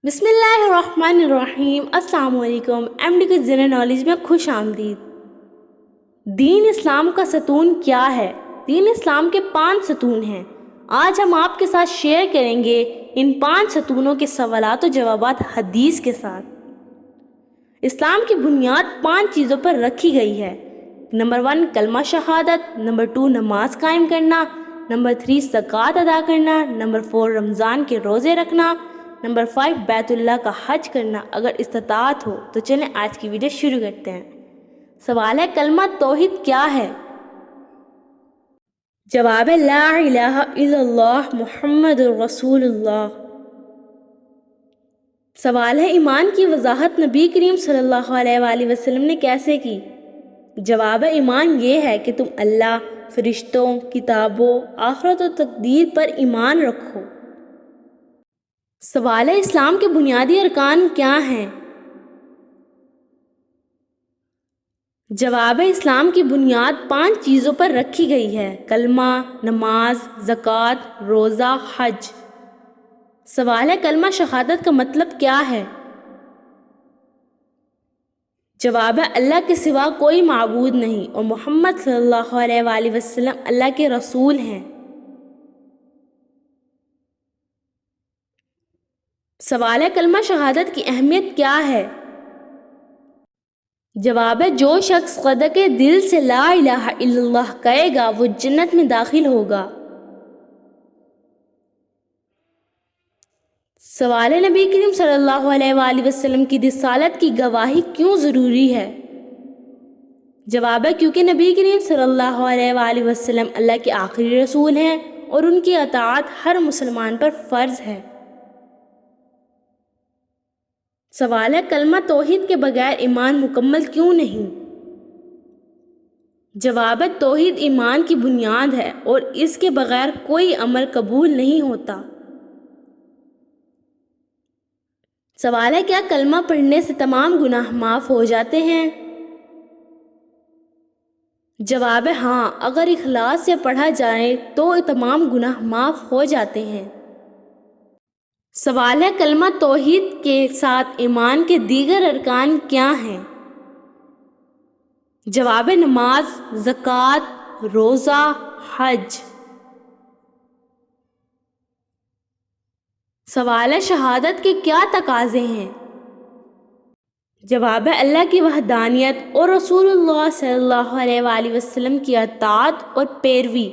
بسم اللہ الرحمن الرحیم۔ السلام علیکم۔ ایم ڈی کے جنرل نالج میں خوش آمدید۔ دین اسلام کا ستون کیا ہے؟ دین اسلام کے 5 ستون ہیں۔ آج ہم آپ کے ساتھ شیئر کریں گے ان 5 ستونوں کے سوالات و جوابات حدیث کے ساتھ۔ اسلام کی بنیاد 5 چیزوں پر رکھی گئی ہے۔ نمبر 1 کلمہ شہادت، نمبر 2 نماز قائم کرنا، نمبر 3 زکوٰۃ ادا کرنا، نمبر 4 رمضان کے روزے رکھنا، نمبر 5 بیت اللہ کا حج کرنا اگر استطاعت ہو۔ تو چلیں آج کی ویڈیو شروع کرتے ہیں۔ سوال ہے کلمہ توحید کیا ہے؟ جواب ہے لا الہ الا اللہ محمد رسول اللہ۔ سوال ہے ایمان کی وضاحت نبی کریم صلی اللہ علیہ وآلہ وسلم نے کیسے کی؟ جواب ہے ایمان یہ ہے کہ تم اللہ، فرشتوں، کتابوں، آخرت و تقدیر پر ایمان رکھو۔ سوال ہے اسلام کے بنیادی ارکان کیا ہیں؟ جواب ہے اسلام کی بنیاد 5 چیزوں پر رکھی گئی ہے: کلمہ، نماز، زکوٰۃ، روزہ، حج۔ سوال ہے کلمہ شہادت کا مطلب کیا ہے؟ جواب ہے اللہ کے سوا کوئی معبود نہیں اور محمد صلی اللہ علیہ وآلہ وسلم اللہ کے رسول ہیں۔ سوال ہے کلمہ شہادت کی اہمیت کیا ہے؟ جواب ہے جو شخص صدق دل سے لا الہ الا اللہ کہے گا وہ جنت میں داخل ہوگا۔ سوال ہے نبی کریم صلی اللہ علیہ وآلہ وسلم کی رسالت کی گواہی کیوں ضروری ہے؟ جواب ہے کیونکہ نبی کریم صلی اللہ علیہ وآلہ وسلم اللہ کے آخری رسول ہیں اور ان کی اطاعت ہر مسلمان پر فرض ہے۔ سوال ہے کلمہ توحید کے بغیر ایمان مکمل کیوں نہیں؟ جواب ہے توحید ایمان کی بنیاد ہے اور اس کے بغیر کوئی عمل قبول نہیں ہوتا۔ سوال ہے کیا کلمہ پڑھنے سے تمام گناہ معاف ہو جاتے ہیں؟ جواب ہے ہاں، اگر اخلاص سے پڑھا جائے تو تمام گناہ معاف ہو جاتے ہیں۔ سوال ہے کلمہ توحید کے ساتھ ایمان کے دیگر ارکان کیا ہیں؟ جواب ہے نماز، زکوٰۃ، روزہ، حج۔ سوال ہے شہادت کے کیا تقاضے ہیں؟ جواب ہے اللہ کی وحدانیت اور رسول اللہ صلی اللہ علیہ وآلہ وسلم کی اطاعت اور پیروی۔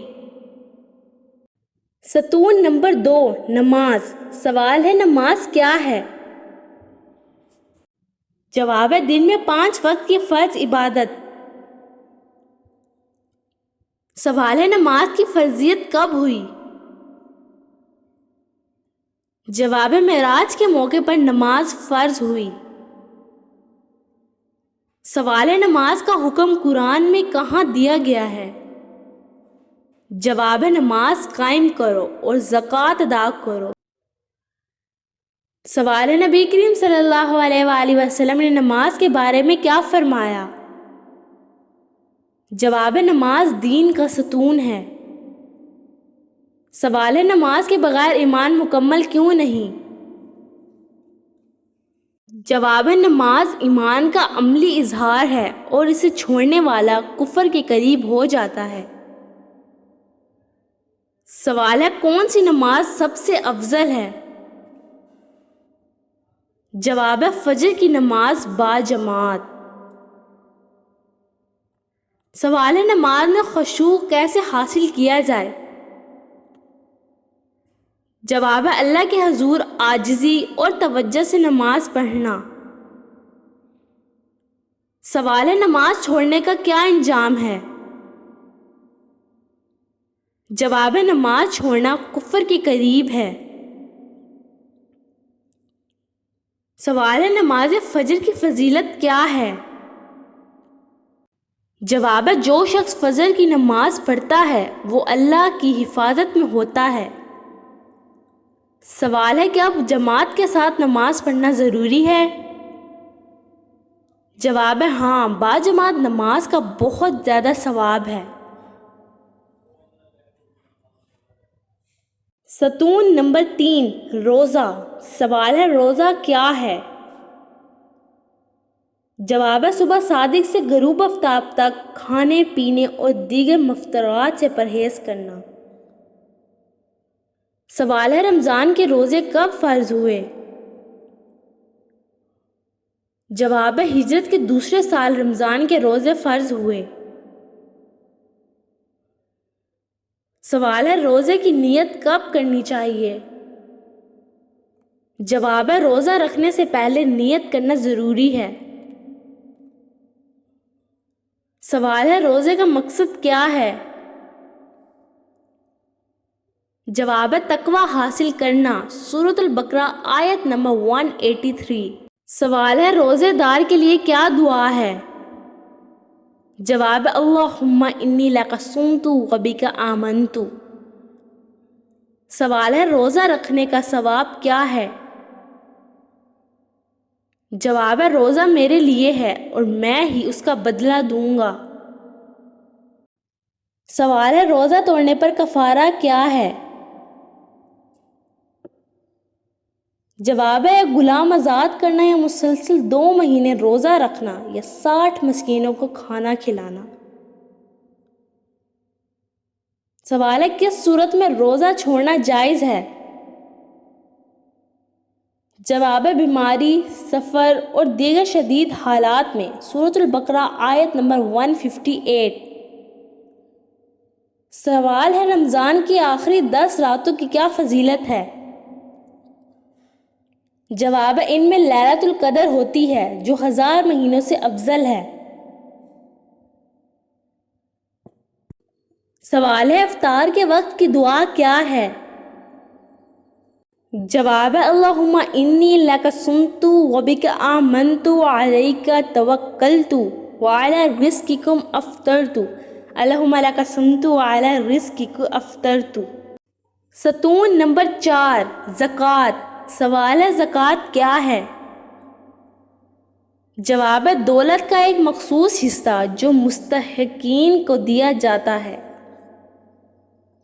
ستون نمبر 2 نماز۔ سوال ہے نماز کیا ہے؟ جواب ہے دن میں 5 وقت کی فرض عبادت۔ سوال ہے نماز کی فرضیت کب ہوئی؟ جواب ہے معراج کے موقع پر نماز فرض ہوئی۔ سوال ہے نماز کا حکم قرآن میں کہاں دیا گیا ہے؟ جواب ہے نماز قائم کرو اور زکوٰۃ ادا کرو۔ سوال ہے نبی کریم صلی اللہ علیہ وآلہ وسلم نے نماز کے بارے میں کیا فرمایا؟ جواب ہے نماز دین کا ستون ہے۔ سوال ہے نماز کے بغیر ایمان مکمل کیوں نہیں؟ جواب ہے نماز ایمان کا عملی اظہار ہے اور اسے چھوڑنے والا کفر کے قریب ہو جاتا ہے۔ سوال ہے کون سی نماز سب سے افضل ہے؟ جواب ہے فجر کی نماز باجماعت۔ سوال ہے نماز میں خشوع کیسے حاصل کیا جائے؟ جواب ہے اللہ کے حضور عاجزی اور توجہ سے نماز پڑھنا۔ سوال ہے نماز چھوڑنے کا کیا انجام ہے؟ جواب ہے نماز چھوڑنا کفر کے قریب ہے۔ سوال ہے نماز فجر کی فضیلت کیا ہے؟ جواب ہے جو شخص فجر کی نماز پڑھتا ہے وہ اللہ کی حفاظت میں ہوتا ہے۔ سوال ہے کیا جماعت کے ساتھ نماز پڑھنا ضروری ہے؟ جواب ہے ہاں، باجماعت نماز کا بہت زیادہ ثواب ہے۔ ستون نمبر 3 روزہ۔ سوال ہے روزہ کیا ہے؟ جواب ہے صبح صادق سے غروب آفتاب تک کھانے پینے اور دیگر مفطرات سے پرہیز کرنا۔ سوال ہے رمضان کے روزے کب فرض ہوئے؟ جواب ہے ہجرت کے دوسرے سال رمضان کے روزے فرض ہوئے۔ سوال ہے روزے کی نیت کب کرنی چاہیے؟ جواب ہے روزہ رکھنے سے پہلے نیت کرنا ضروری ہے۔ سوال ہے روزے کا مقصد کیا ہے؟ جواب ہے تقوی حاصل کرنا۔ سورۃ البقرہ آیت نمبر 183۔ سوال ہے روزے دار کے لیے کیا دعا ہے؟ جواب ہے اللہم انی لک صمت و بک آمنت۔ سوال ہے روزہ رکھنے کا ثواب کیا ہے؟ جواب ہے روزہ میرے لیے ہے اور میں ہی اس کا بدلہ دوں گا۔ سوال ہے روزہ توڑنے پر کفارہ کیا ہے؟ جواب ہے غلام آزاد کرنا یا مسلسل 2 مہینے روزہ رکھنا یا 60 مسکینوں کو کھانا کھلانا۔ سوال ہے کس صورت میں روزہ چھوڑنا جائز ہے؟ جواب ہے بیماری، سفر اور دیگر شدید حالات میں۔ سورۃ البقرہ آیت نمبر 158۔ سوال ہے رمضان کی آخری 10 راتوں کی کیا فضیلت ہے؟ جواب ہے ان میں لیلۃ القدر ہوتی ہے جو 1000 مہینوں سے افضل ہے۔ سوال ہے افطار کے وقت کی دعا کیا ہے؟ جواب ہے اللہم انی لک صمت و بک آمنت علیک توکلت وعلی رزقکم افطرت۔ اللہم لک صمت وعلی رزقک افطرت۔ ستون نمبر 4 زکوٰۃ۔ سوال ہے زکوٰۃ کیا ہے؟ جواب ہے دولت کا ایک مخصوص حصہ جو مستحقین کو دیا جاتا ہے۔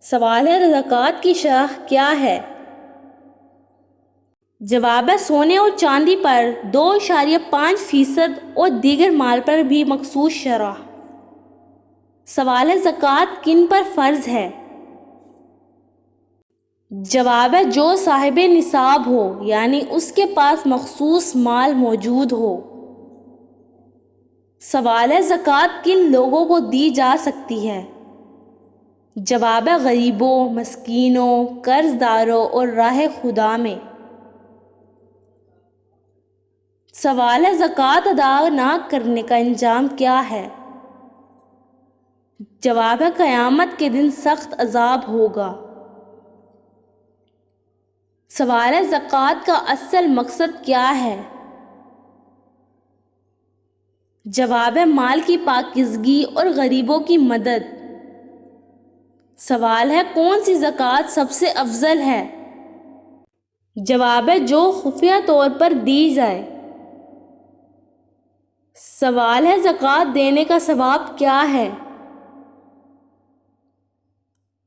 سوال ہے زکوٰۃ کی شرح کیا ہے؟ جواب ہے سونے اور چاندی پر 2.5% اور دیگر مال پر بھی مخصوص شرح۔ سوال ہے زکوٰۃ کن پر فرض ہے؟ جواب ہے جو صاحب نصاب ہو یعنی اس کے پاس مخصوص مال موجود ہو۔ سوال ہے زکوٰۃ کن لوگوں کو دی جا سکتی ہے؟ جواب ہے غریبوں، مسکینوں، قرض داروں اور راہ خدا میں۔ سوال ہے زکوٰۃ ادا نہ کرنے کا انجام کیا ہے؟ جواب ہے قیامت کے دن سخت عذاب ہوگا۔ سوال ہے زکوٰۃ کا اصل مقصد کیا ہے؟ جواب ہے مال کی پاکیزگی اور غریبوں کی مدد۔ سوال ہے کون سی زکوٰۃ سب سے افضل ہے؟ جواب ہے جو خفیہ طور پر دی جائے۔ سوال ہے زکوٰۃ دینے کا ثواب کیا ہے؟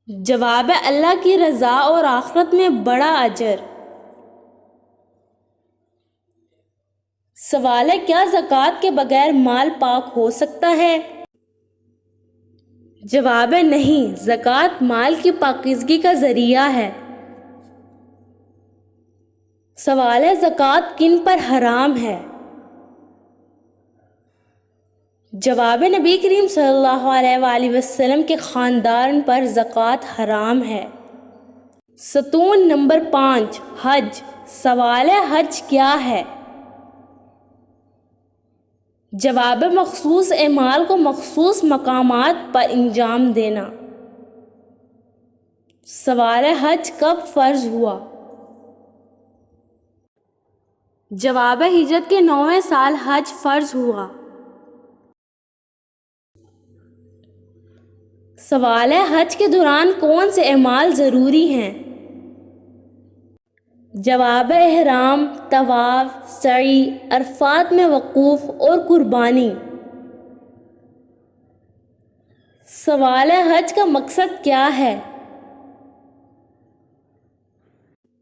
جواب ہے اللہ کی رضا اور آخرت میں بڑا اجر۔ سوال ہے کیا زکوٰۃ کے بغیر مال پاک ہو سکتا ہے؟ جواب ہے نہیں، زکوٰۃ مال کی پاکیزگی کا ذریعہ ہے۔ سوال ہے زکوٰۃ کن پر حرام ہے؟ جواب نبی کریم صلی اللہ علیہ وآلہ وسلم کے خاندان پر زکوٰۃ حرام ہے۔ ستون نمبر 5 حج۔ سوال ہے حج کیا ہے؟ جواب مخصوص اعمال کو مخصوص مقامات پر انجام دینا۔ سوال ہے حج کب فرض ہوا؟ جواب ہجرت کے 9ویں سال حج فرض ہوا۔ سوال ہے حج کے دوران کون سے اعمال ضروری ہیں؟ جواب احرام، طواف، سعی، عرفات میں وقوف اور قربانی۔ سوال ہے حج کا مقصد کیا ہے؟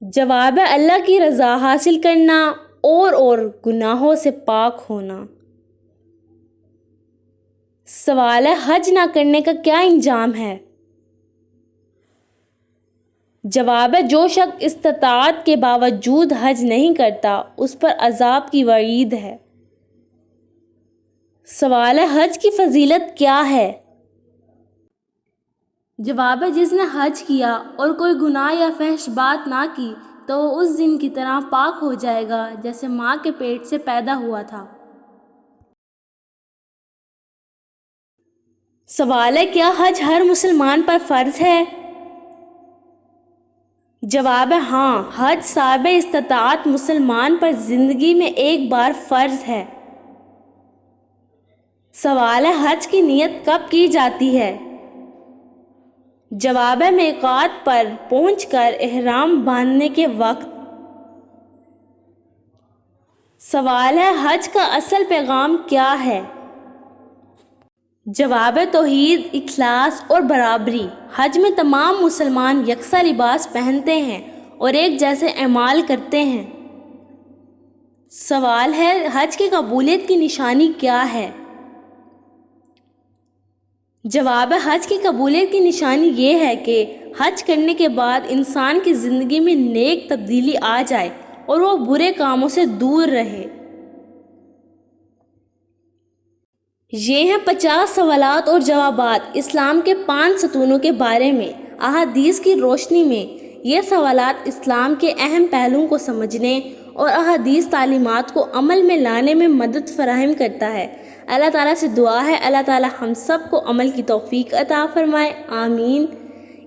جواب ہے اللہ کی رضا حاصل کرنا اور گناہوں سے پاک ہونا۔ سوال ہے حج نہ کرنے کا کیا انجام ہے؟ جواب ہے جو شخص استطاعت کے باوجود حج نہیں کرتا اس پر عذاب کی وعید ہے۔ سوال ہے حج کی فضیلت کیا ہے؟ جواب ہے جس نے حج کیا اور کوئی گناہ یا فحش بات نہ کی تو وہ اس دن کی طرح پاک ہو جائے گا جیسے ماں کے پیٹ سے پیدا ہوا تھا۔ سوال ہے کیا حج ہر مسلمان پر فرض ہے؟ جواب ہے ہاں، حج صاحب استطاعت مسلمان پر زندگی میں ایک بار فرض ہے۔ سوال ہے حج کی نیت کب کی جاتی ہے؟ جواب ہے میقات پر پہنچ کر احرام باندھنے کے وقت۔ سوال ہے حج کا اصل پیغام کیا ہے؟ جواب ہے توحید، اخلاص اور برابری۔ حج میں تمام مسلمان یکساں لباس پہنتے ہیں اور ایک جیسے اعمال کرتے ہیں۔ سوال ہے حج کی قبولیت کی نشانی کیا ہے؟ جواب ہے حج کی قبولیت کی نشانی یہ ہے کہ حج کرنے کے بعد انسان کی زندگی میں نیک تبدیلی آ جائے اور وہ برے کاموں سے دور رہے۔ یہ ہیں 50 سوالات اور جوابات اسلام کے 5 ستونوں کے بارے میں۔ احادیث کی روشنی میں یہ سوالات اسلام کے اہم پہلوؤں کو سمجھنے اور احادیث تعلیمات کو عمل میں لانے میں مدد فراہم کرتا ہے۔ اللہ تعالیٰ سے دعا ہے اللہ تعالیٰ ہم سب کو عمل کی توفیق عطا فرمائے، آمین۔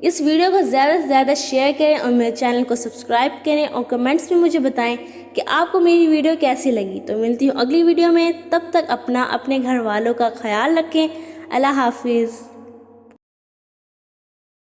اس ویڈیو کو زیادہ سے زیادہ شیئر کریں اور میرے چینل کو سبسکرائب کریں اور کمنٹس میں مجھے بتائیں کہ آپ کو میری ویڈیو کیسی لگی۔ تو ملتی ہوں اگلی ویڈیو میں، تب تک اپنے گھر والوں کا خیال رکھیں۔ اللہ حافظ۔